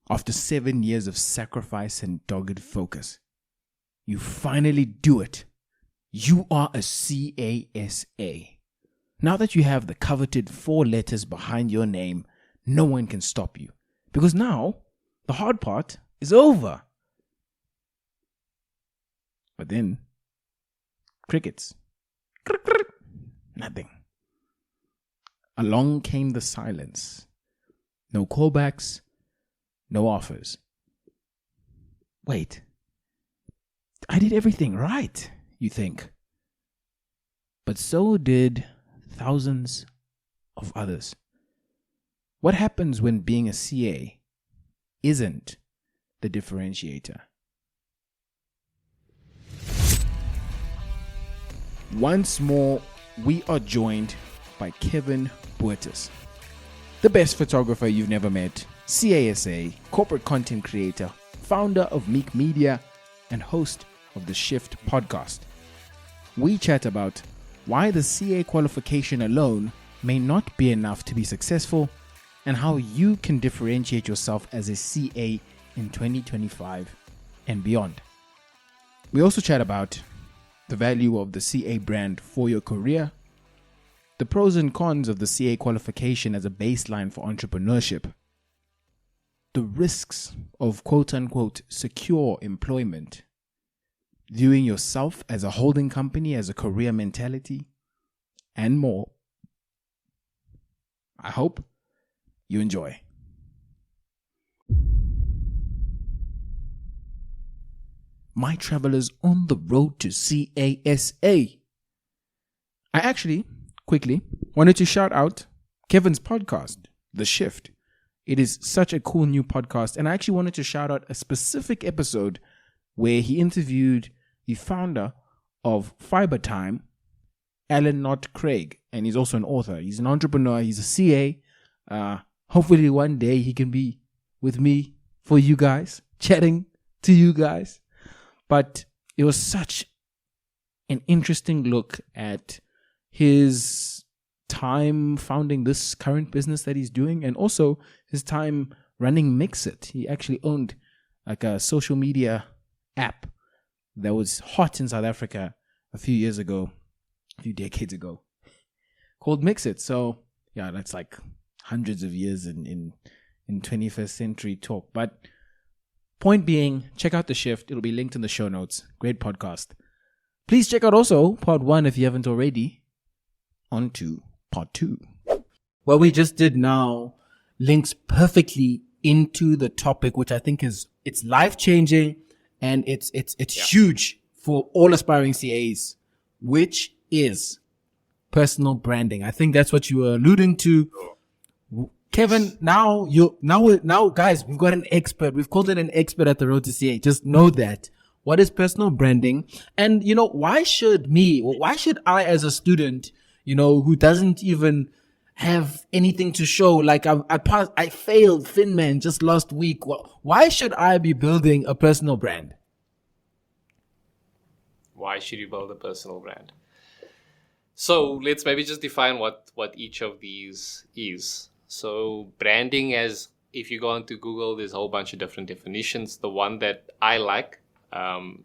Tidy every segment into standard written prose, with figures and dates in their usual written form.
After 7 years of sacrifice and dogged focus, you finally do it. You are a CASA. Now that you have the coveted 4 letters behind your name, no one can stop you. Because now, the hard part is over. But then, crickets. Nothing. Along came the silence. No callbacks, no offers. Wait, I did everything right, you think. But so did thousands of others. What happens when being a CA isn't the differentiator? Once more, we are joined by Pt2, the best photographer you've never met, CASA, corporate content creator, founder of Meek Media, and host of the Shift podcast. We chat about why the CA qualification alone may not be enough to be successful and how you can differentiate yourself as a CA in 2025 and beyond. We also chat about the value of the CA brand for your career, the pros and cons of the CA qualification as a baseline for entrepreneurship, the risks of quote-unquote secure employment, viewing yourself as a holding company as a career mentality, and more. I hope you enjoy. My travelers on the road to CASA. I actually, quickly, wanted to shout out Kevin's podcast, The Shift. It is such a cool new podcast, and I actually wanted to shout out a specific episode where he interviewed the founder of Fiber Time, Alan Knott Craig, and he's also an author. He's an entrepreneur. He's a CA. Hopefully one day he can be with me for you guys, chatting to you guys. But it was such an interesting look at his time founding this current business that he's doing, and also his time running Mixit. He actually owned like a social media app that was hot in South Africa a few decades ago, called Mixit. So yeah, that's like hundreds of years in 21st century talk. But point being, check out The Shift. It'll be linked in the show notes. Great podcast. Please check out also part 1 if you haven't already. On to part 2. What we just did now links perfectly into the topic, which I think it's life-changing and it's huge for all aspiring CAs, which is personal branding. I think that's what you were alluding to. Kevin, now guys, we've got an expert. We've called it an expert at the Road to CA. Just know that. What is personal branding? And why should I as a student, who doesn't even have anything to show, like I failed Finman just last week. Why should I be building a personal brand? Why should you build a personal brand? So let's maybe just define what each of these is. So branding, as if you go onto Google, there's a whole bunch of different definitions. The one that I like,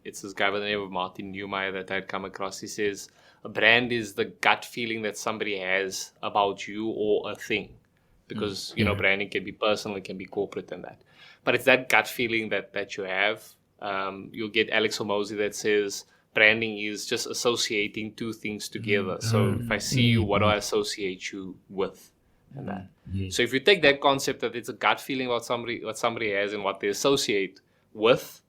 it's this guy by the name of Martin Neumeyer that I'd come across. He says, a brand is the gut feeling that somebody has about you or a thing. Because, branding can be personal, it can be corporate and that. But it's that gut feeling that you have. You'll get Alex Hormozy that says, branding is just associating two things together. So if I see you, what do I associate you with? And that. So if you take that concept that it's a gut feeling about somebody, what somebody has and what they associate with,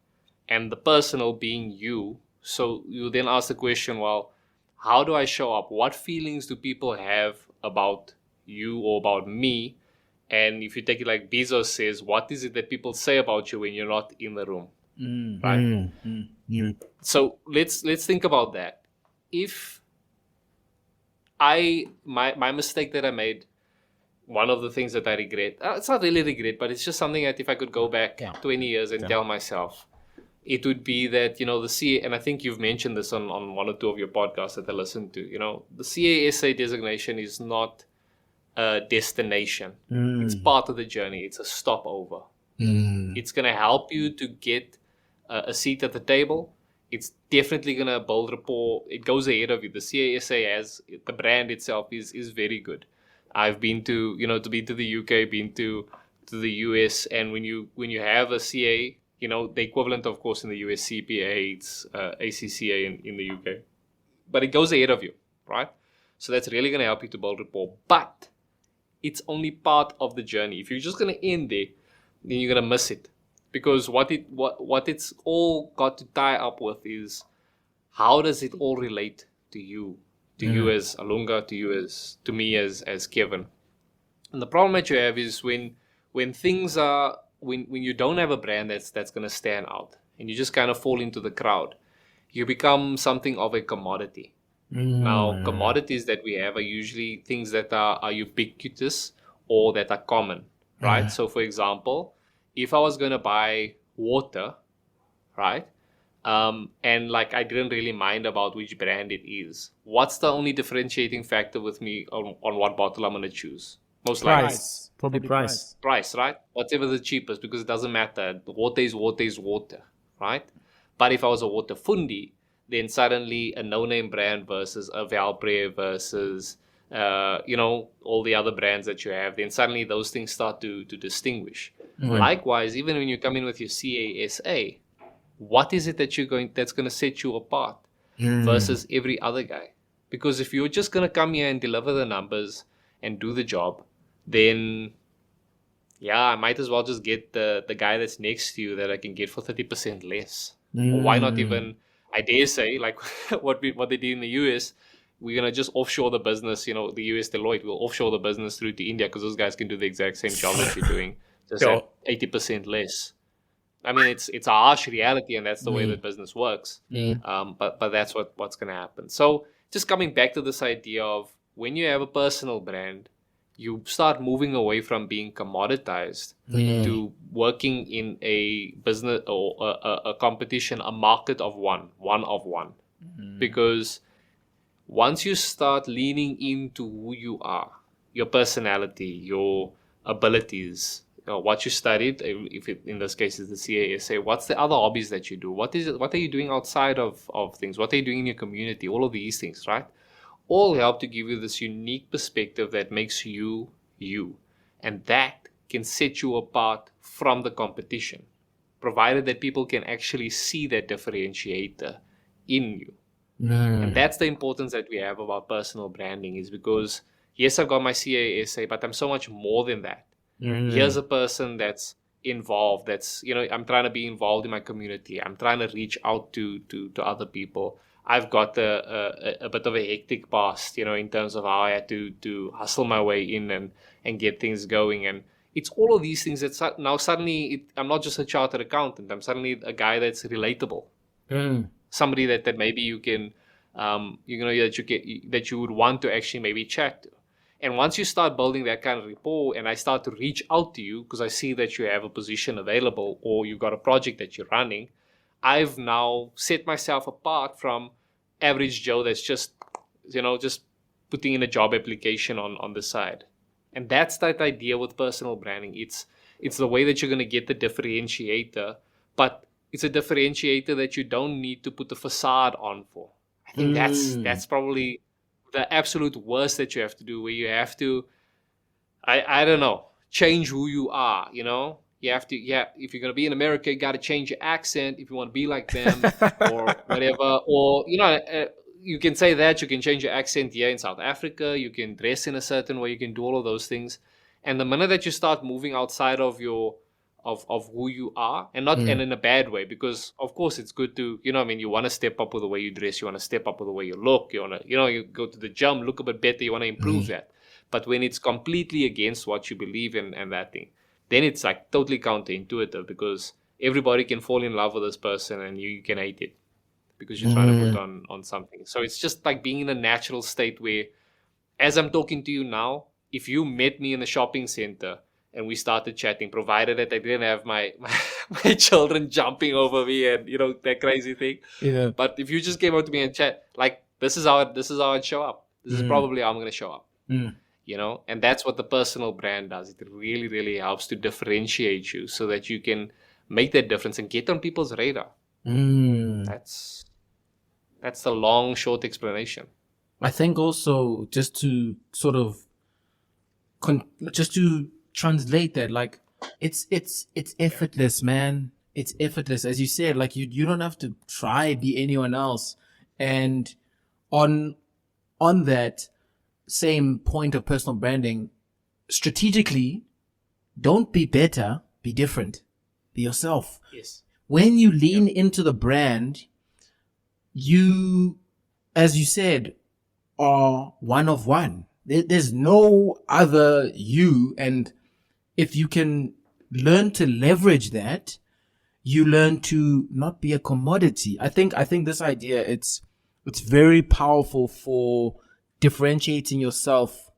and the personal being you, so you then ask the question, well, how do I show up? What feelings do people have about you or about me? And if you take it like Bezos says, what is it that people say about you when you're not in the room? Right? So let's think about that. If my mistake that I made, one of the things that I regret, it's not really regret, but it's just something that if I could go back 20 years and tell myself, it would be that, the CA, and I think you've mentioned this on one or two of your podcasts that I listened to, the CASA designation is not a destination. It's part of the journey. It's a stopover. It's going to help you to get a seat at the table. It's definitely going to build rapport. It goes ahead of you. The CASA as the brand itself is very good. I've been to the UK, been to the US, and when you have a CA, the equivalent, of course, in the US CPA, it's ACCA in the UK, but it goes ahead of you, right? So that's really going to help you to build rapport. But it's only part of the journey. If you're just going to end there, then you're going to miss it. Because what it's all got to tie up with is, how does it all relate to you? To you as Alunga, to me as Kevin. And the problem that you have is when things are, when you don't have a brand that's going to stand out, and you just kind of fall into the crowd, you become something of a commodity. Now, commodities that we have are usually things that are ubiquitous or that are common, right? So, for example, if I was going to buy water, right, and like I didn't really mind about which brand it is, what's the only differentiating factor with me on what bottle I'm going to choose? Most likely. Price. Probably price. Price, right? Whatever the cheapest, because it doesn't matter. Water is water, right? But if I was a water fundi, then suddenly a no-name brand versus a Valpre versus all the other brands that you have, then suddenly those things start to distinguish. Likewise, even when you come in with your CASA, what is it that's going to set you apart versus every other guy? Because if you're just going to come here and deliver the numbers and do the job, then I might as well just get the guy that's next to you that I can get for 30% less. Or why not even, I dare say, like what they did in the US, we're going to just offshore the business, the US Deloitte will offshore the business through to India because those guys can do the exact same job that you're doing, just at 80% less. I mean, it's a harsh reality, and that's the way that business works. But that's what's going to happen. So just coming back to this idea of when you have a personal brand, you start moving away from being commoditized to working in a business or a competition, a market of one of one. Because once you start leaning into who you are, your personality, your abilities, what you studied, if it, in this case is the CASA, what's the other hobbies that you do? What are you doing outside of things? What are you doing in your community? All of these things, right? All help to give you this unique perspective that makes you you. And that can set you apart from the competition, provided that people can actually see that differentiator in you. And that's the importance that we have about personal branding, is because, yes, I've got my CASA, but I'm so much more than that. Here's a person that's involved, that's, I'm trying to be involved in my community. I'm trying to reach out to other people. I've got a bit of a hectic past, in terms of how I had to hustle my way in and get things going. And it's all of these things that now suddenly I'm not just a chartered accountant. I'm suddenly a guy that's relatable. Somebody that maybe you can, that you would want to actually maybe chat to. And once you start building that kind of rapport, and I start to reach out to you because I see that you have a position available or you've got a project that you're running, I've now set myself apart from average Joe that's just putting in a job application on the side. And that's that idea with personal branding. It's the way that you're going to get the differentiator, but it's a differentiator that you don't need to put a facade on for. I think that's probably the absolute worst that you have to do, where you have to, I don't know, change who you are, You have to, if you're going to be in America, you got to change your accent if you want to be like them or whatever. Or, you can say that, you can change your accent here in South Africa, you can dress in a certain way, you can do all of those things. And the minute that you start moving outside of of who you are, and not and in a bad way, because of course it's good to, you want to step up with the way you dress, you want to step up with the way you look, you want to, you go to the gym, look a bit better, you want to improve that. But when it's completely against what you believe in and that thing, then it's like totally counterintuitive, because everybody can fall in love with this person and you can hate it because you're trying to put on something. So it's just like being in a natural state where, as I'm talking to you now, if you met me in the shopping center and we started chatting, provided that I didn't have my children jumping over me and, that crazy thing. Yeah. But if you just came up to me and chat, like, this is how I'd show up. This is probably how I'm going to show up. and that's what the personal brand does. It really, really helps to differentiate you so that you can make that difference and get on people's radar. That's the long, short explanation. I think also just to sort of just to translate that, like it's effortless, man. It's effortless, as you said. Like you don't have to try be anyone else. And on that same point of personal branding, strategically, don't be better, be different, be yourself. Yes. When you lean into the brand, you, as you said, are one of one. There's no other you. And if you can learn to leverage that, you learn to not be a commodity. I think this idea, it's very powerful for differentiating yourself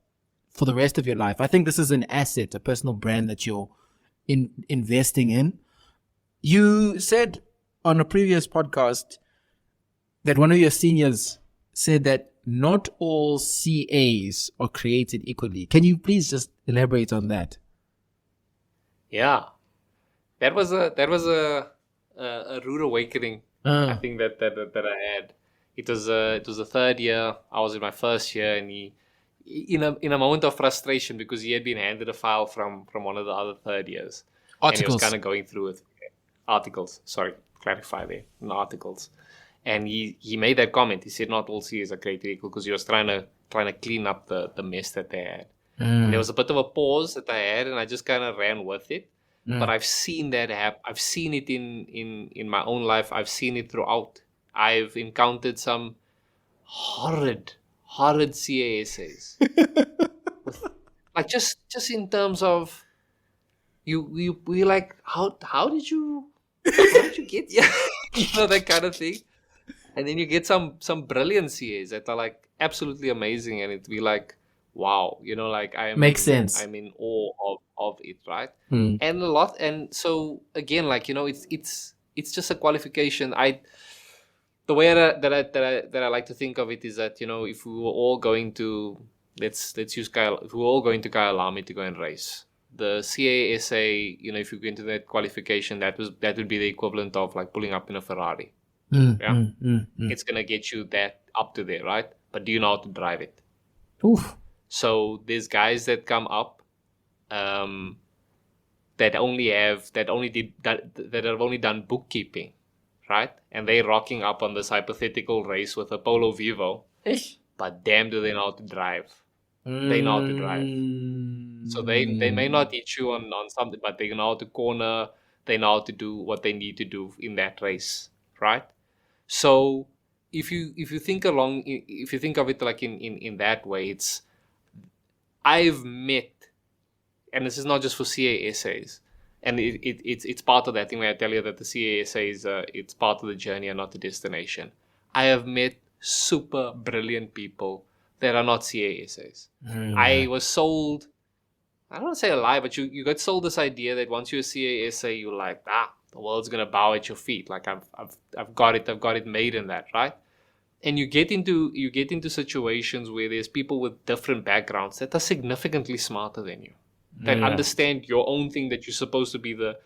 for the rest of your life. I think this is an asset, a personal brand that you're investing in. You said on a previous podcast that one of your seniors said that not all CAs are created equally. Can you please just elaborate on that? Yeah, that was a rude awakening. I think that I had. It was the third year. I was in my first year, and he, in a moment of frustration, because he had been handed a file from one of the other third years, and he was kind of going through with articles. Sorry, clarify there, not articles. And he made that comment. He said not all CAs are created equal, because he was trying to clean up the mess that they had. And there was a bit of a pause that I had, and I just kind of ran with it. But I've seen that happen. I've seen it in my own life. I've seen it throughout. I've encountered some horrid CA essays. Like just in terms of you like how did you get that kind of thing. And then you get some brilliant CAs that are like absolutely amazing, and it'd be like, wow, like makes sense. I'm in awe of it, right? And so again, like it's just a qualification. The way that I like to think of it is that if we were all going to let's use Kyle, if we were all going to Kyalami to go and race, the CA essay, if you go into that qualification, that would be the equivalent of like pulling up in a Ferrari. It's gonna get you that up to there, right? But do you know how to drive it? Oof. So there's guys that come up that have only done bookkeeping, right? And they're rocking up on this hypothetical race with a Polo Vivo. But damn, do they know how to drive? They know how to drive. So they may not hit you on something, but they know how to corner. They know how to do what they need to do in that race, right? So if you think of it like in that way, I've met, and this is not just for CA essays, and it's part of that thing where I tell you that the CA essays, it's part of the journey and not the destination. I have met super brilliant people that are not CA essays. I was sold, I don't want to say a lie, but you got sold this idea that once you're a CA essay, you're like, the world's gonna bow at your feet. Like I've got it made in that, right? And you get into situations where there's people with different backgrounds that are significantly smarter than you, that understand your own thing, that you're supposed to be the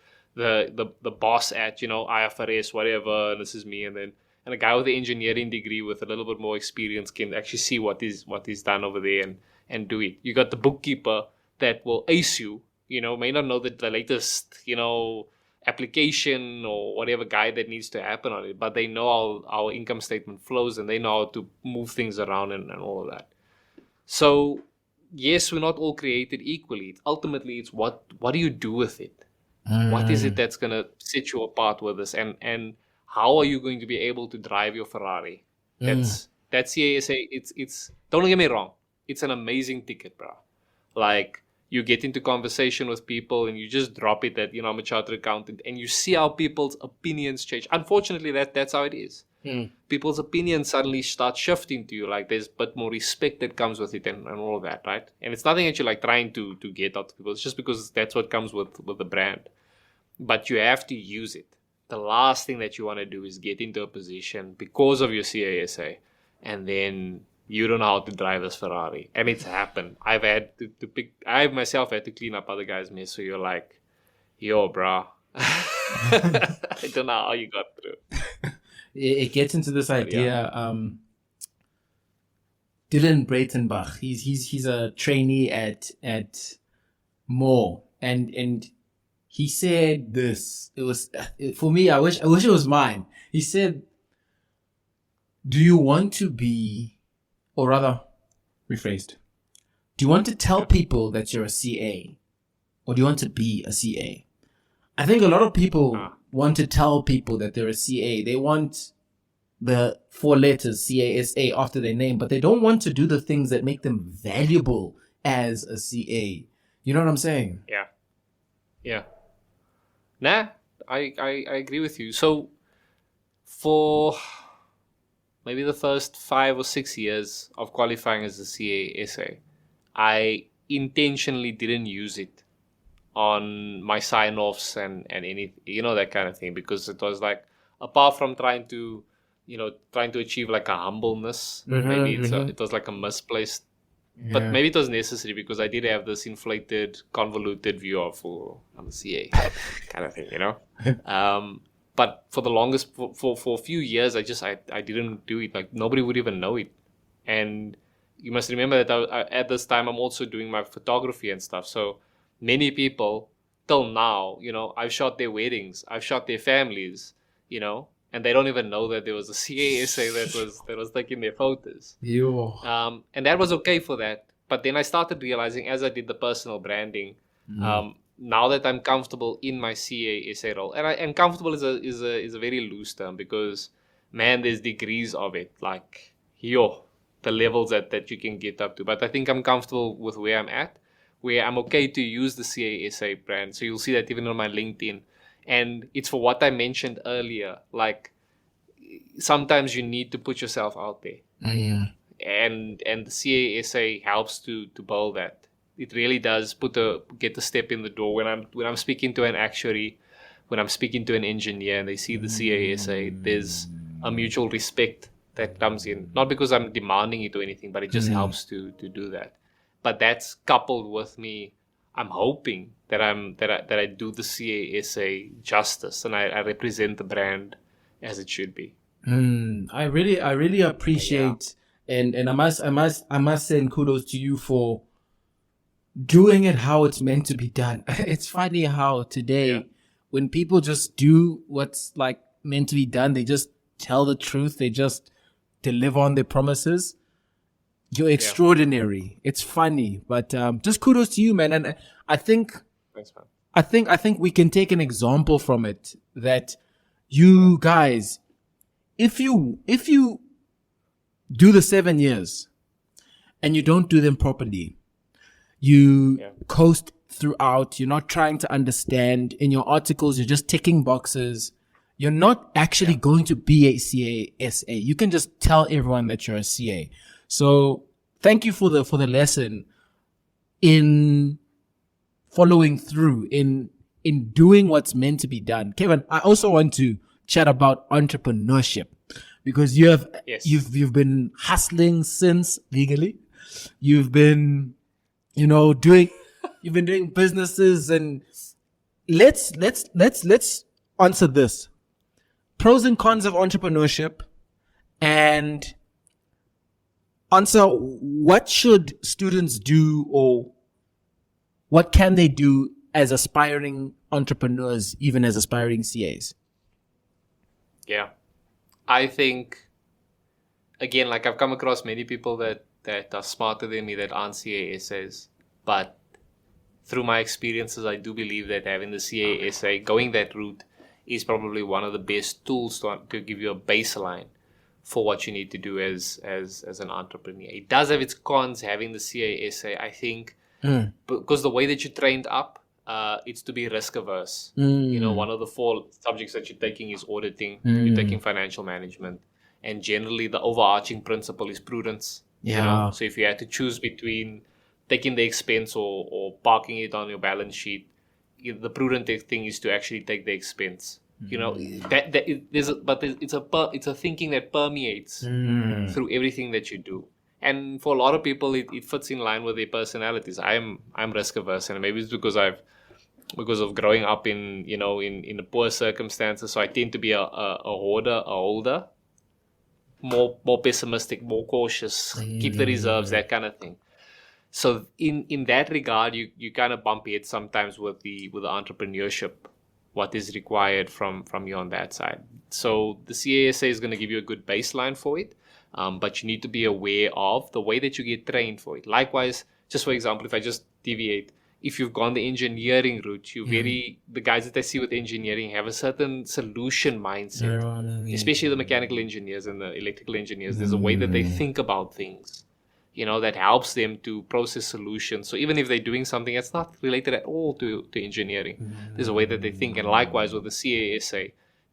boss at, IFRS, whatever, and this is me, and a guy with an engineering degree with a little bit more experience can actually see what is done over there and do it. You got the bookkeeper that will ace you, may not know the latest, application or whatever guide that needs to happen on it, but they know how our income statement flows, and they know how to move things around and all of that. So yes, we're not all created equally. Ultimately, it's what do you do with it? What is it that's going to set you apart with this, and how are you going to be able to drive your Ferrari? That's CASA. It's don't get me wrong, it's an amazing ticket, bro. Like, you get into conversation with people and you just drop it that, I'm a chartered accountant, and you see how people's opinions change. Unfortunately, that's how it is. People's opinions suddenly start shifting to you. Like, there's a bit more respect that comes with it and all of that, right? And it's nothing that you're like trying to get out of people. It's just because that's what comes with the brand. But you have to use it. The last thing that you want to do is get into a position because of your CASA and then you don't know how to drive this Ferrari. And it's happened. I myself had to clean up other guys' mess. So you're like, yo, bro. I don't know how you got through. It gets into this idea. Dylan Breitenbach, he's a trainee at Moore, and he said this. It was for me. I wish it was mine. He said, "Do you want to be, or rather, rephrased, do you want to tell people that you're a CA, or do you want to be a CA?" I think a lot of people want to tell people that they're a CA. They want the 4 letters CASA after their name, but they don't want to do the things that make them valuable as a CA. You know what I'm saying? Yeah. Nah, I agree with you. So for maybe the first 5 or 6 years of qualifying as a CASA, I intentionally didn't use it on my sign-offs and any, that kind of thing, because it was like, apart from trying to achieve like a humbleness, maybe it was like a misplaced, but maybe it was necessary, because I did have this inflated, convoluted view of, I'm a CA kind of thing, but for the longest, for a few years, I didn't do it. Like, nobody would even know it. And you must remember that at this time, I'm also doing my photography and stuff. So many people till now, I've shot their weddings, I've shot their families, and they don't even know that there was a CASA that was taking their photos. And that was okay for that. But then I started realizing, as I did the personal branding, now that I'm comfortable in my CASA role, and comfortable is a very loose term, because, man, there's degrees of it, like, the levels that you can get up to. But I think I'm comfortable with where I'm at, where I'm okay to use the CASA brand. So you'll see that even on my LinkedIn. And it's for what I mentioned earlier. Like, sometimes you need to put yourself out there. And the CASA helps to build that. It really does get a step in the door. When I'm speaking to an actuary, when I'm speaking to an engineer, and they see the CASA, there's a mutual respect that comes in. Not because I'm demanding it or anything, but it just helps to do that. But that's coupled with me, I'm hoping that I do the CASA justice, and I represent the brand as it should be. I really appreciate, and I must send kudos to you for doing it how it's meant to be done. It's funny how today, when people just do what's like meant to be done, they just tell the truth, they just deliver on their promises. You're extraordinary. It's funny, but just kudos to you, man. And I think, thanks, man. I think we can take an example from it, that you guys, if you do the 7 years and you don't do them properly, you coast throughout. You're not trying to understand. In your articles, you're just ticking boxes. You're not actually going to be a CASA. You can just tell everyone that you're a CA. So thank you for the lesson in following through, in doing what's meant to be done. Kevin, I also want to chat about entrepreneurship, because you've been hustling since legally. You've been doing businesses, and let's answer this. Pros and cons of entrepreneurship, and answer what should students do, or what can they do as aspiring entrepreneurs, even as aspiring CAs? Yeah. I think, again, like, I've come across many people that are smarter than me that aren't CASAs, but through my experiences, I do believe that having the CASA, going that route, is probably one of the best tools to give you a baseline for what you need to do as an entrepreneur. It does have its cons, having the CASA, I think, because the way that you're trained up, it's to be risk averse. One of the 4 subjects that you're taking is auditing, you're taking financial management, and generally the overarching principle is prudence. So if you had to choose between taking the expense or parking it on your balance sheet, the prudent thing is to actually take the expense. It's a thinking that permeates through everything that you do. And for a lot of people, it fits in line with their personalities. I'm risk averse, and maybe it's because of growing up in in poor circumstances. So I tend to be a hoarder, a holder, more pessimistic, more cautious, keep the reserves, that kind of thing. So in that regard, you kind of bump heads sometimes with the entrepreneurship, what is required from you on that side. So the CASA is going to give you a good baseline for it, but you need to be aware of the way that you get trained for it. Likewise, just for example, if I just deviate, if you've gone the engineering route, the guys that I see with engineering have a certain solution mindset, especially the mechanical engineers and the electrical engineers. There's a way that they think about things, that helps them to process solutions. So even if they're doing something that's not related at all to engineering, there's a way that they think. And likewise with the CASA,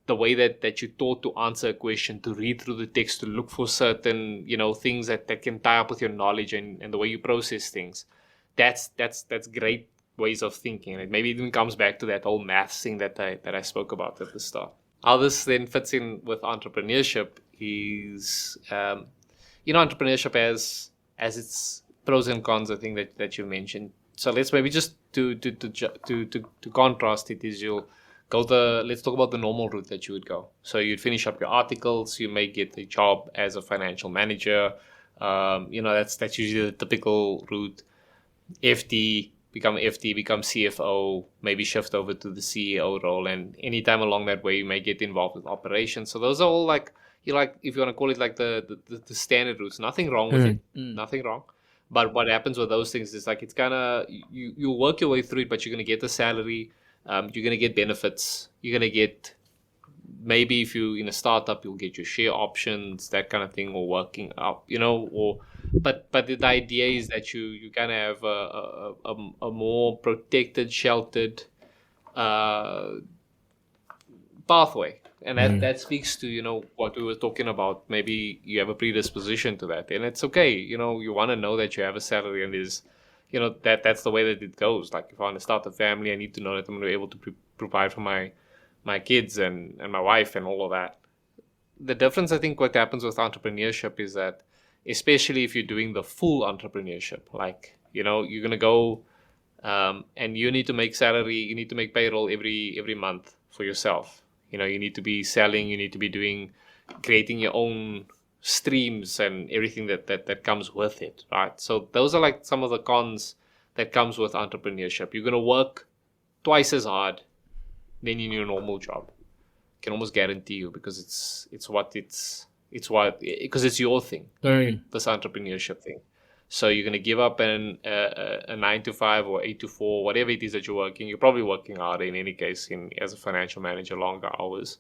the way that you're taught to answer a question, to read through the text, to look for certain, things that can tie up with your knowledge and the way you process things. That's great ways of thinking. And maybe it even comes back to that whole maths thing that I spoke about at the start. How this then fits in with entrepreneurship is, entrepreneurship has its pros and cons, I think that you mentioned. So let's maybe just to contrast it is let's talk about the normal route that you would go. So you'd finish up your articles, you may get a job as a financial manager. That's usually the typical route. Become CFO, maybe shift over to the CEO role, and anytime along that way you may get involved with operations. So those are all if you want to call it like the standard routes. Nothing wrong with it. Nothing wrong. But what happens with those things is it's kind of you work your way through it, but you're going to get a salary, you're going to get benefits, you're going to get, maybe if you're in a startup, you'll get your share options, that kind of thing, or working up, but the idea is that you kind of have a more protected, sheltered pathway. And that speaks to, what we were talking about. Maybe you have a predisposition to that, and it's okay. You want to know that you have a salary, and there's, that's the way that it goes. Like if I want to start a family, I need to know that I'm going to be able to provide for my kids and my wife and all of that. The difference, I think, what happens with entrepreneurship is that, especially if you're doing the full entrepreneurship, you're going to go and you need to make salary, you need to make payroll every month for yourself. You need to be selling, you need to be creating your own streams and everything that comes with it, right? So those are some of the cons that comes with entrepreneurship. You're going to work twice as hard than in your normal job. Can almost guarantee you, because because it's your thing, this entrepreneurship thing. So you're going to give up a 9 to 5 or 8 to 4, whatever it is that you're working. You're probably working harder in any case as a financial manager, longer hours.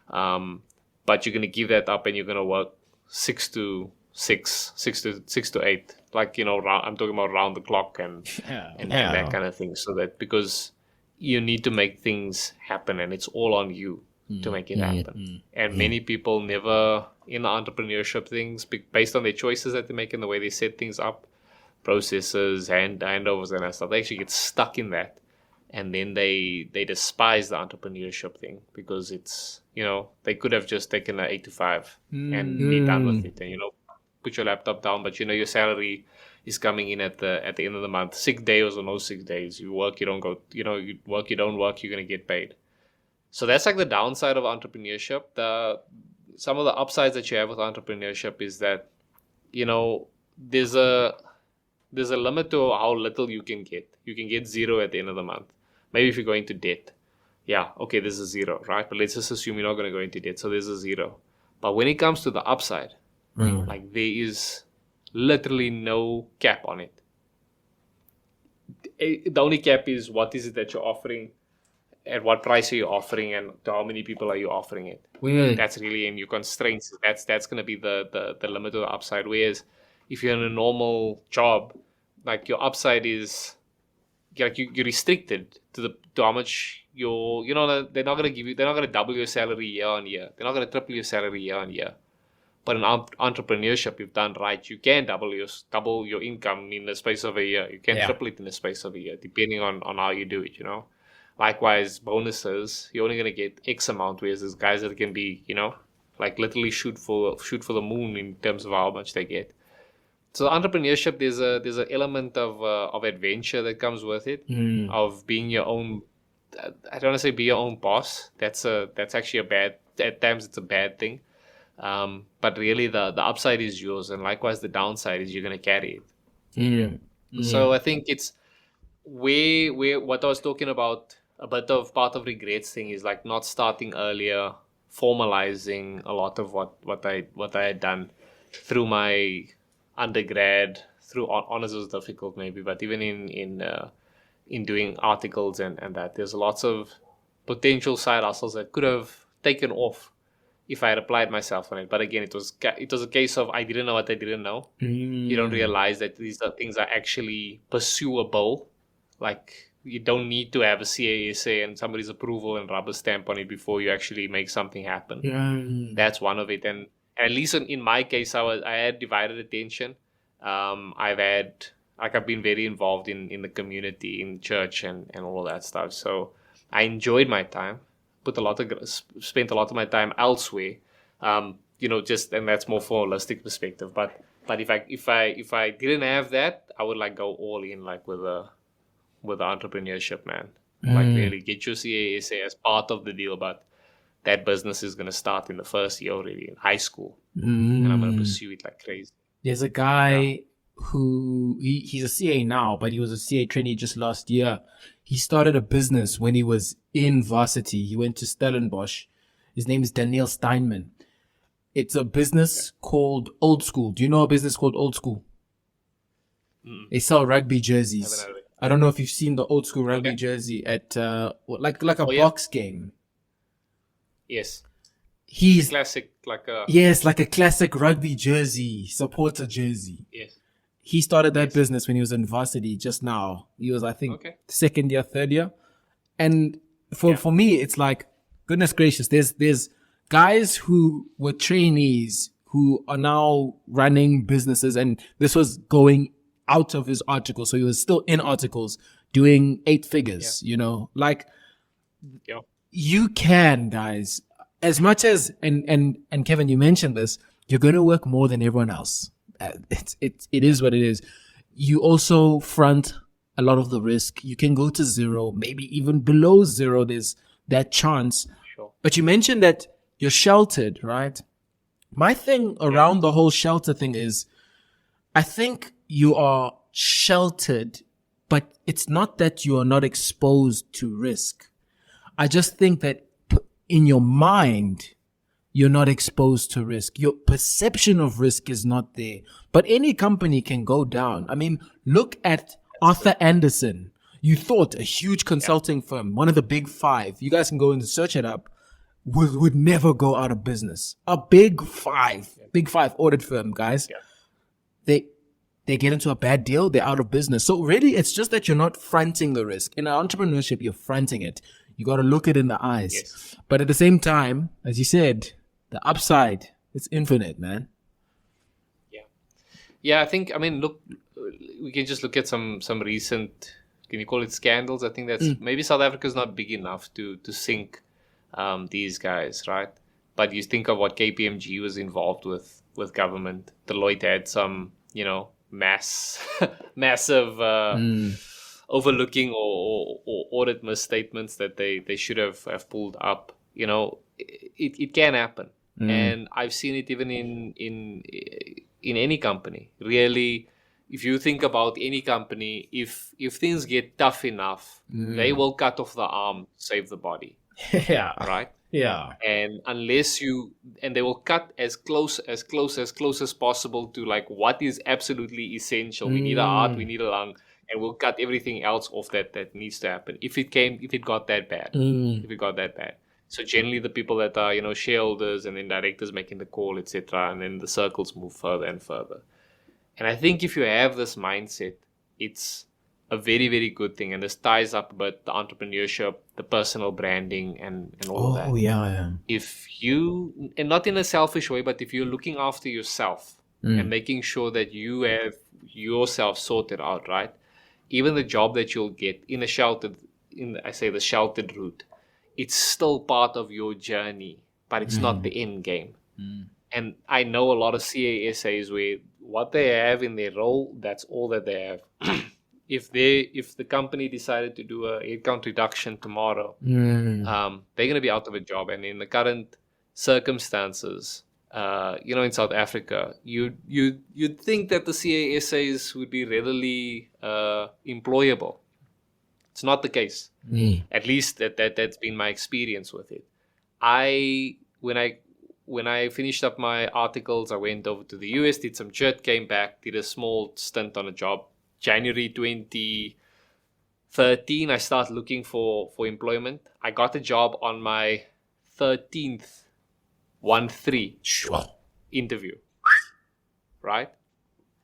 But you're going to give that up and you're going to work 6 to 8. I'm talking about round the clock and that kind of thing. So that, because you need to make things happen and it's all on you to make it happen. And many people never, in the entrepreneurship things, based on their choices that they make and the way they set things up, processes, handovers and that stuff, they actually get stuck in that. And then they despise the entrepreneurship thing, because it's, they could have just taken an 8 to 5 and be done with it, and, put your laptop down, but your salary is coming in at the end of the month. 6 days or no 6 days. You work, you don't go, you work, you don't work, you're going to get paid. So that's the downside of entrepreneurship. Some of the upsides that you have with entrepreneurship is that, there's a limit to how little you can get. You can get 0 at the end of the month. Maybe if you're going to debt, okay, there's a 0, right? But let's just assume you're not going to go into debt, so there's a 0. But when it comes to the upside, there is literally no cap on it. The only cap is what is it that you're offering, at what price are you offering, and to how many people are you offering it. That's really in your constraints. That's going to be the limit of the upside. Whereas if you're in a normal job, your upside is you're restricted to how much they're not going to double your salary year on year. They're not going to triple your salary year on year. But in entrepreneurship, if done right, you can double your income in the space of a year. You can triple it in the space of a year, depending on how you do it, Likewise, bonuses, you're only going to get X amount, whereas there's guys that can be, literally shoot for the moon in terms of how much they get. So entrepreneurship, there's an element of adventure that comes with it, of being your own. I don't want to say be your own boss. That's actually a bad. At times, it's a bad thing. But really, the upside is yours, and likewise, the downside is you're gonna carry it. So I think it's where what I was talking about. A bit of part of regrets thing is like not starting earlier, formalizing a lot of what I had done through my undergrad. Through honors was difficult maybe, but even in doing articles and that, there's lots of potential side hustles that could have taken off if I had applied myself on it. But again, it was a case of I didn't know what I didn't know. You don't realize that these things are actually pursuable. Like, you don't need to have a CASA and somebody's approval and rubber stamp on it before you actually make something happen. That's one of it. And at least in my case, I had divided attention. I've been very involved in the community, in church and all that stuff. So I enjoyed my time, spent a lot of my time elsewhere. And that's more from a holistic perspective. But if I didn't have that, I would like go all in, like with the entrepreneurship, man. Like really get your CASA as part of the deal, but that business is going to start in the first year already in high school, and I'm going to pursue it like crazy. There's a guy who he's a CA now, but he was a CA trainee just last year. He started a business when he was in varsity. He went to Stellenbosch. His name is Daniel Steinman. It's a business called Old School. Do you know a business called Old School? They sell rugby jerseys. I don't know if you've seen the Old School rugby jersey at like a box game. Yes. He's classic, like a classic rugby jersey, supporter jersey. Yes. He started that business when he was in varsity just now. He was, I think, second year, third year. And for me, it's like, goodness gracious, there's guys who were trainees who are now running businesses, and this was going out of his article. So he was still in articles doing 8 figures, like you can, guys, as much as, and Kevin, you mentioned this, you're going to work more than everyone else. It is what it is. You also front a lot of the risk. You can go to 0, maybe even below 0. There's that chance. Sure. But you mentioned that you're sheltered, right? My thing around the whole shelter thing is, I think you are sheltered, but it's not that you are not exposed to risk. I just think that in your mind, you're not exposed to risk. Your perception of risk is not there. But any company can go down. I mean, look at Arthur Anderson. You thought a huge consulting firm, one of the big 5, you guys can go and search it up, would never go out of business. A big 5 audit firm, guys. Yeah. They get into a bad deal, they're out of business. So really, it's just that you're not fronting the risk. In entrepreneurship, you're fronting it. You got to look it in the eyes. Yes. But at the same time, as you said, the upside, it's infinite, man. Yeah, I think, look, we can just look at some recent, can you call it scandals? I think that's, maybe South Africa's not big enough to sink these guys, right? But you think of what KPMG was involved with government. Deloitte had some, massive overlooking or audit misstatements that they should have pulled up. It can happen, and I've seen it even in any company. Really, if you think about any company, if things get tough enough, they will cut off the arm, save the body. Yeah. Right. Yeah. And they will cut as close as possible to like what is absolutely essential. We need a heart, we need a lung, and we'll cut everything else off that needs to happen. If it got that bad. So generally the people that are, shareholders and then directors making the call, etc., and then the circles move further and further. And I think if you have this mindset, it's a very, very good thing. And this ties up about the entrepreneurship, the personal branding, and all of that. Oh, yeah. If you, and not in a selfish way, but if you're looking after yourself and making sure that you have yourself sorted out, right? Even the job that you'll get the sheltered route, it's still part of your journey, but it's not the end game. And I know a lot of CASAs where what they have in their role, that's all that they have. If the company decided to do a headcount reduction tomorrow, they're going to be out of a job. And in the current circumstances, in South Africa, you'd think that the CASAs would be readily employable. It's not the case. At least that's been my experience with it. When I finished up my articles, I went over to the US, did some chit, came back, did a small stint on a job. January 2013, I started looking for employment. I got a job on my 13th 1-3 interview, right?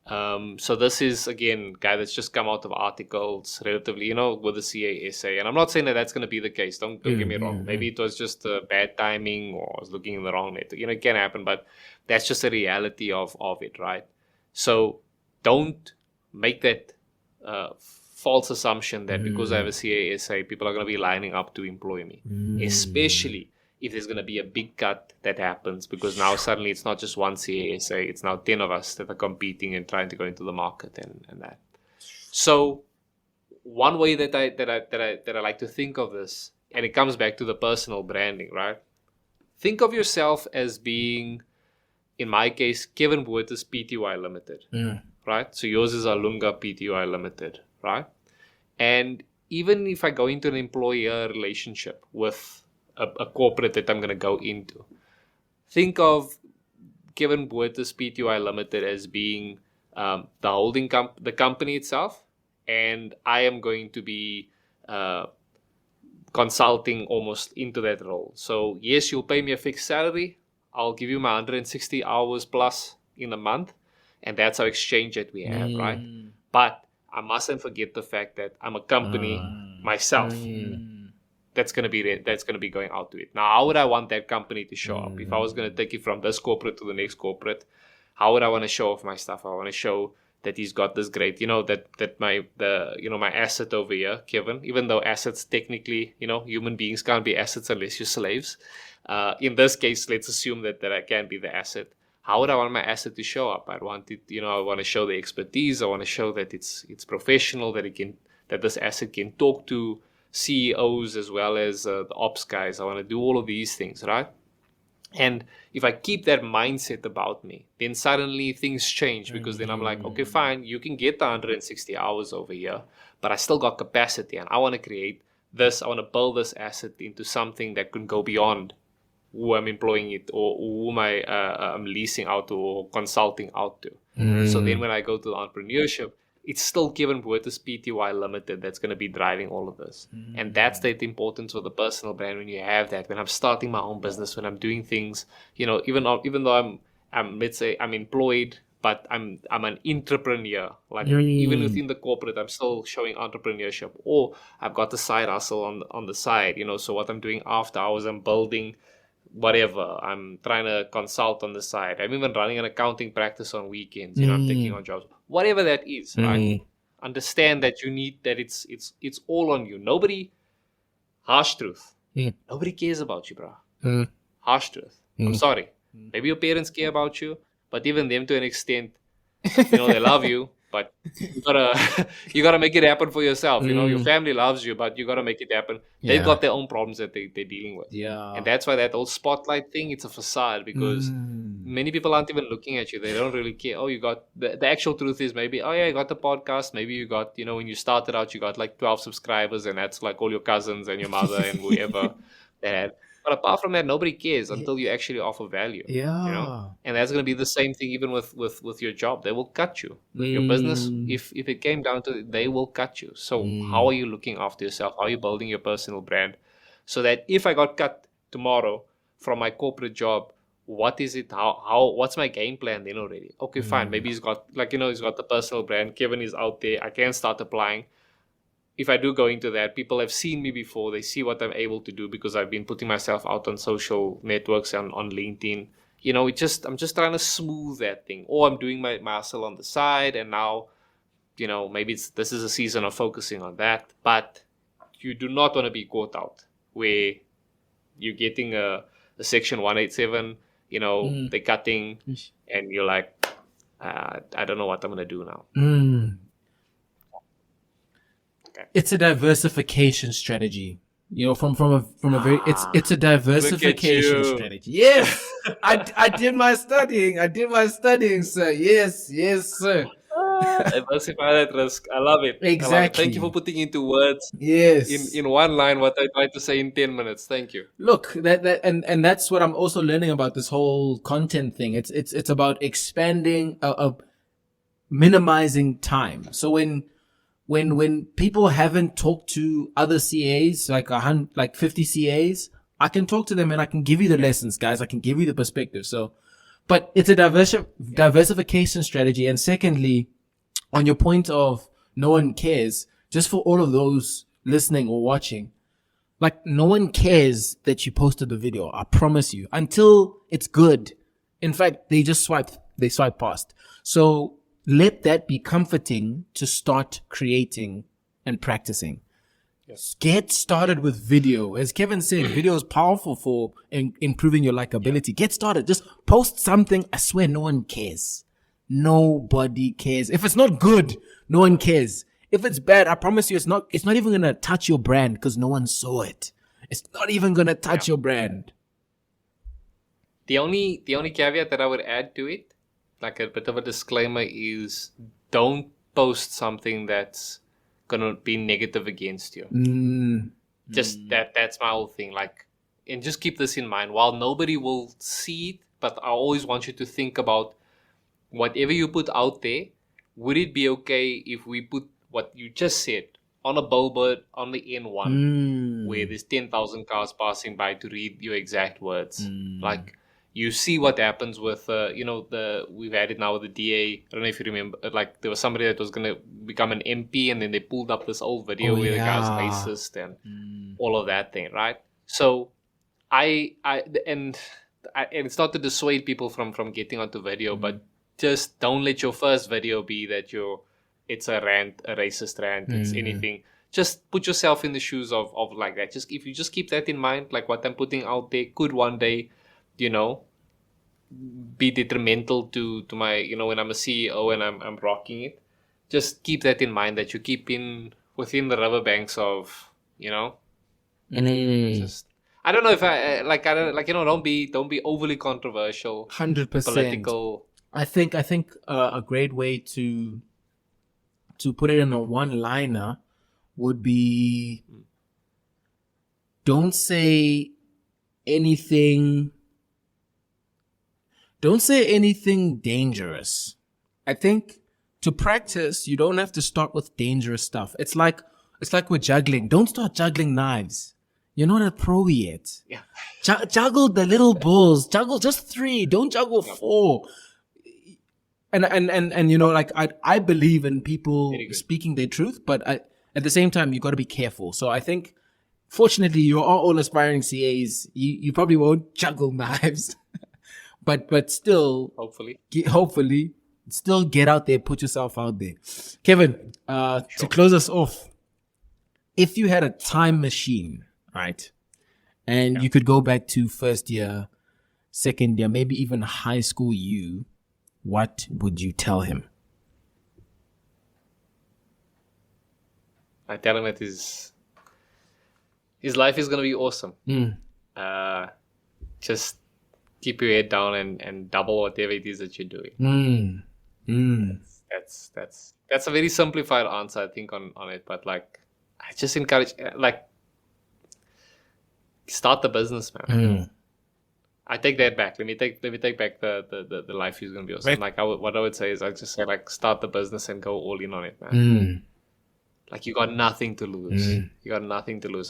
So this is, again, guy that's just come out of articles relatively, with the CASA. And I'm not saying that that's going to be the case. Don't get me wrong. Maybe it was just bad timing, or I was looking in the wrong net. It can happen, but that's just a reality of it, right? So don't make that false assumption that because I have a CASA, people are going to be lining up to employ me, especially if there's going to be a big cut that happens, because now suddenly it's not just one CASA, it's now 10 of us that are competing and trying to go into the market and that. So one way that I like to think of this, and it comes back to the personal branding, right? Think of yourself as being, in my case, Kevin Botha's Pt2 Limited, right? So yours is Alunga Pt2 Limited, right? And even if I go into an employer relationship with a corporate that I'm going to go into, think of Kevin Botha's Pt2 Limited as being the holding the company itself, and I am going to be consulting almost into that role. So yes, you'll pay me a fixed salary. I'll give you my 160 hours plus in a month, and that's our exchange that we have, right? But I mustn't forget the fact that I'm a company myself. That's going to be going out to it. Now, how would I want that company to show up? If I was going to take it from this corporate to the next corporate, how would I want to show off my stuff? I want to show that he's got this great, that my asset over here, Kevin, even though assets technically, human beings can't be assets unless you're slaves. In this case, let's assume that I can be the asset. How would I want my asset to show up? I want it, I want to show the expertise. I want to show that it's professional, that this asset can talk to CEOs as well as the ops guys. I want to do all of these things, right? And if I keep that mindset about me, then suddenly things change, because then I'm like, okay, fine, you can get the 160 hours over here, but I still got capacity, and I want to create this. I want to build this asset into something that can go beyond who I'm employing it, or whom I'm leasing out to or consulting out to. So then when I go to the entrepreneurship, it's still Kevin Botha's Pt2 Limited that's going to be driving all of this. And that's the importance of the personal brand when you have that. When I'm starting my own business, when I'm doing things, even though I'm let's say I'm employed, but I'm an entrepreneur. Like even within the corporate, I'm still showing entrepreneurship, or I've got the side hustle on the side. So what I'm doing after hours, I'm building whatever. I'm trying to consult on the side. I'm even running an accounting practice on weekends. I'm taking on jobs, whatever that is, right? Understand that you need that. It's all on you. Nobody, harsh truth. Nobody cares about you, bro. Harsh truth. I'm sorry. Maybe your parents care about you, but even them to an extent, they love you, but you gotta make it happen for yourself. Your family loves you, but you gotta make it happen. They've got their own problems that they're dealing with. And that's why that old spotlight thing, it's a facade, because many people aren't even looking at you. They don't really care. Oh, you got the actual truth is maybe, oh yeah, you got the podcast. Maybe you got, when you started out, you got like 12 subscribers, and that's like all your cousins and your mother and whoever that had. But apart from that, nobody cares until you actually offer value. And that's going to be the same thing even with your job. They will cut you. Your business, if it came down to it, they will cut you. So how are you looking after yourself? How are you building your personal brand? So that if I got cut tomorrow from my corporate job, what is it? What's my game plan then already? Okay, fine. Maybe he's got he's got the personal brand. Kevin is out there. I can start applying. If I do go into that, people have seen me before. They see what I'm able to do because I've been putting myself out on social networks and on LinkedIn. I'm just trying to smooth that thing. Or I'm doing my hustle on the side, and now, maybe this is a season of focusing on that. But you do not want to be caught out where you're getting a Section 187, they're cutting, and you're like, I don't know what I'm gonna do now. Okay. It's a diversification strategy. You know, from a very it's a diversification strategy. Yes, I did my studying, sir. Yes, sir. Diversify that risk. I love it. Exactly. Thank you for putting into words Yes. in one line what I tried to say in 10 minutes. Thank you. Look, and that's what I'm also learning about this whole content thing. It's about expanding, minimizing time. So when people haven't talked to other CAs, like 50 CAs, I can talk to them and I can give you the lessons, guys. I can give you the perspective. So, but it's a diversification strategy. And secondly, on your point of no one cares, just for all of those listening or watching, like no one cares that you posted the video. I promise you, until it's good. In fact, they swipe past. So let that be comforting to start creating and practicing. Yes. Get started with video. As Kevin said, video is powerful for improving your likability. Get started. Just post something. I swear no one cares. Nobody cares. If it's not good, no one cares. If it's bad, I promise you it's not even going to touch your brand because no one saw it. It's not even going to touch your brand. The only caveat that I would add to it, like a bit of a disclaimer, is don't post something that's gonna be negative against you. Just that's my whole thing. Like, and just keep this in mind. While nobody will see it, but I always want you to think about whatever you put out there. Would it be okay if we put what you just said on a billboard on the N1 where there's 10,000 cars passing by to read your exact words? Like, you see what happens with, we've had it now with the DA. I don't know if you remember, like there was somebody that was going to become an MP and then they pulled up this old video where the guy's racist and all of that thing, right? So and it's not to dissuade people from getting onto video, but just don't let your first video be that it's a rant, a racist rant, it's anything. Just put yourself in the shoes of like that. If you just keep that in mind, like what I'm putting out there could one day, be detrimental to my, when I'm a CEO and I'm rocking it. Just keep that in mind, that you keep within the rubber banks of, just, I don't know if don't be overly controversial. 100%. Political. I think a great way to put it in a one-liner would be, don't say anything dangerous. I think to practice, you don't have to start with dangerous stuff. It's like with juggling. Don't start juggling knives. You're not a pro yet. Yeah. Juggle the little balls. Juggle just 3. Don't juggle 4. And I believe in people speaking their truth, but at the same time, you got to be careful. So I think, fortunately, you are all aspiring CAs. You probably won't juggle knives. But still, hopefully, still get out there, put yourself out there. Kevin, to close us off, if you had a time machine, right, and you could go back to first year, second year, maybe even high school you, what would you tell him? I tell him that his life is going to be awesome. Just keep your head down and double whatever it is that you're doing. That's a very simplified answer, I think, on it. But like, I just encourage, like, start the business, man. I take that back. Let me take back the life is gonna be awesome. Right. Like what I would say is, I just say, like, start the business and go all in on it, man. Like, you got nothing to lose. You got nothing to lose.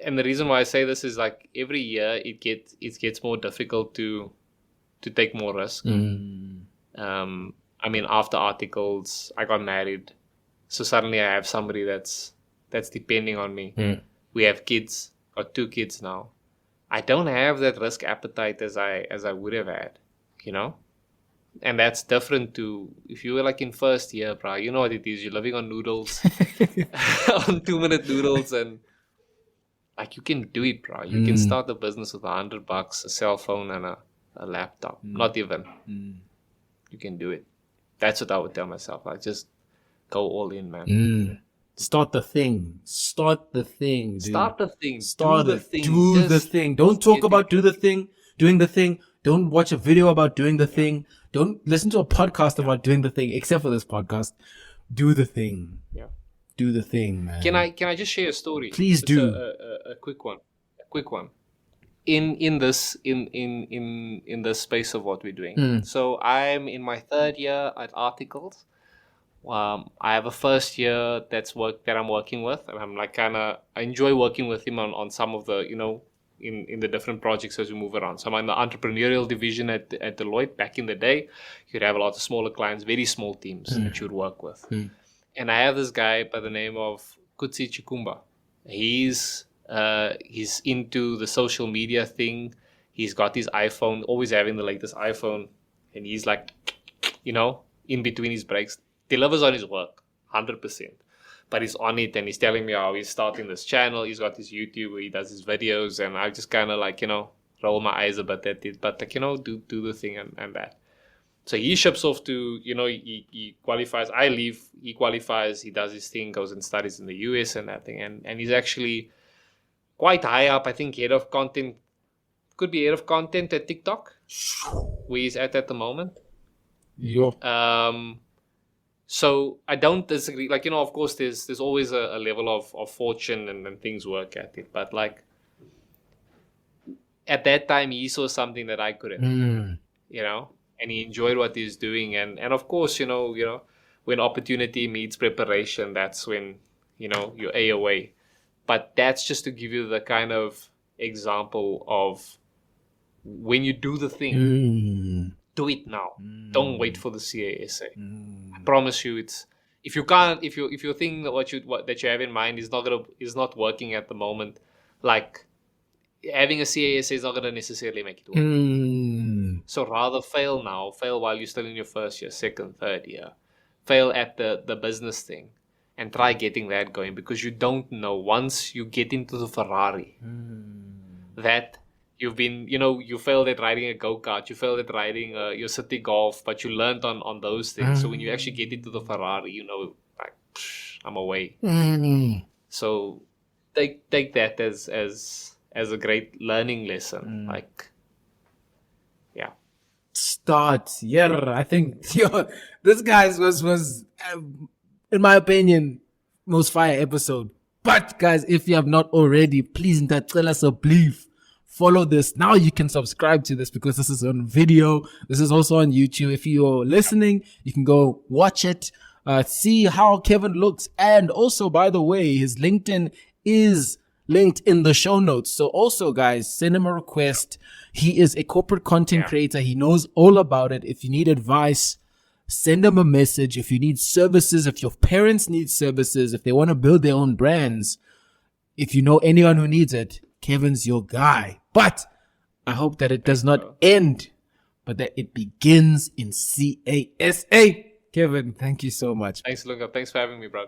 And the reason why I say this is, like, every year it gets more difficult to take more risk. I mean, after articles, I got married, so suddenly I have somebody that's depending on me. We have kids, or 2 kids now. I don't have that risk appetite as I would have had, and that's different to if you were like in first year, bro. You know what it is. You're living on noodles, on 2-minute noodles, and like, you can do it, bro. You can start a business with $100, a cell phone, and a laptop. Not even. You can do it. That's what I would tell myself. Like, just go all in, man. Start the thing. Start the thing, dude. Start the thing. Start do the it. thing. Do the Just thing. Don't talk get about doing the thing. Don't watch a video about doing the thing. Don't listen to a podcast about doing the thing, except for this podcast. Do the thing. Yeah. Do the thing, man. Can I just share a story? Please Just do. A quick one. A quick one. In this space of what we're doing. So I'm in my 3rd year at Articles. I have a first year that I'm working with, and I'm like I enjoy working with him on some of the in the different projects as we move around. So I'm in the entrepreneurial division at Deloitte. Back in the day, you'd have a lot of smaller clients, very small teams that you'd work with. And I have this guy by the name of Kutsi Chikumba. He's into the social media thing. He's got his iPhone, always having the latest iPhone, and he's like, in between his breaks, delivers on his work, 100%. But he's on it, and he's telling me how he's starting this channel. He's got his YouTube where he does his videos, and I just kind of roll my eyes a bit at it, but do the thing and that. So he ships off to, he qualifies. I leave, he qualifies, he does his thing, goes and studies in the US and that thing, and he's actually quite high up. I think head of content, could be head of content at TikTok, where he's at the moment. So I don't disagree. Of course, there's always a level of fortune and things work at it. But at that time, he saw something that I couldn't, and he enjoyed what he's doing. And of course, when opportunity meets preparation, that's when, you're A away. But that's just to give you the kind of example of when you do the thing. Do it now. Don't wait for the CASA. I promise you, if you think that that you have in mind is not working at the moment, having a CASA is not gonna necessarily make it work. So rather fail now, fail while you're still in your first year, second, third year, fail at the business thing, and try getting that going, because you don't know once you get into the Ferrari that. You've been, you failed at riding a go-kart, you failed at riding your city golf, but you learned on those things. So when you actually get into the Ferrari, I'm away. So take that as a great learning lesson. Start. Yeah, I think this guy's was in my opinion, most fire episode. But guys, if you have not already, please tell us a belief. Follow this. Now you can subscribe to this because this is on video. This is also on YouTube. If you're listening, you can go watch it, see how Kevin looks. And also, by the way, his LinkedIn is linked in the show notes. So also, guys, send him a request. He is a corporate content creator. He knows all about it. If you need advice, send him a message. If you need services, if your parents need services, if they want to build their own brands, if you know anyone who needs it, Kevin's your guy. But I hope that it does not end, but that it begins in CASA. Kevin, thank you so much. Thanks, Luca. Thanks for having me, bro.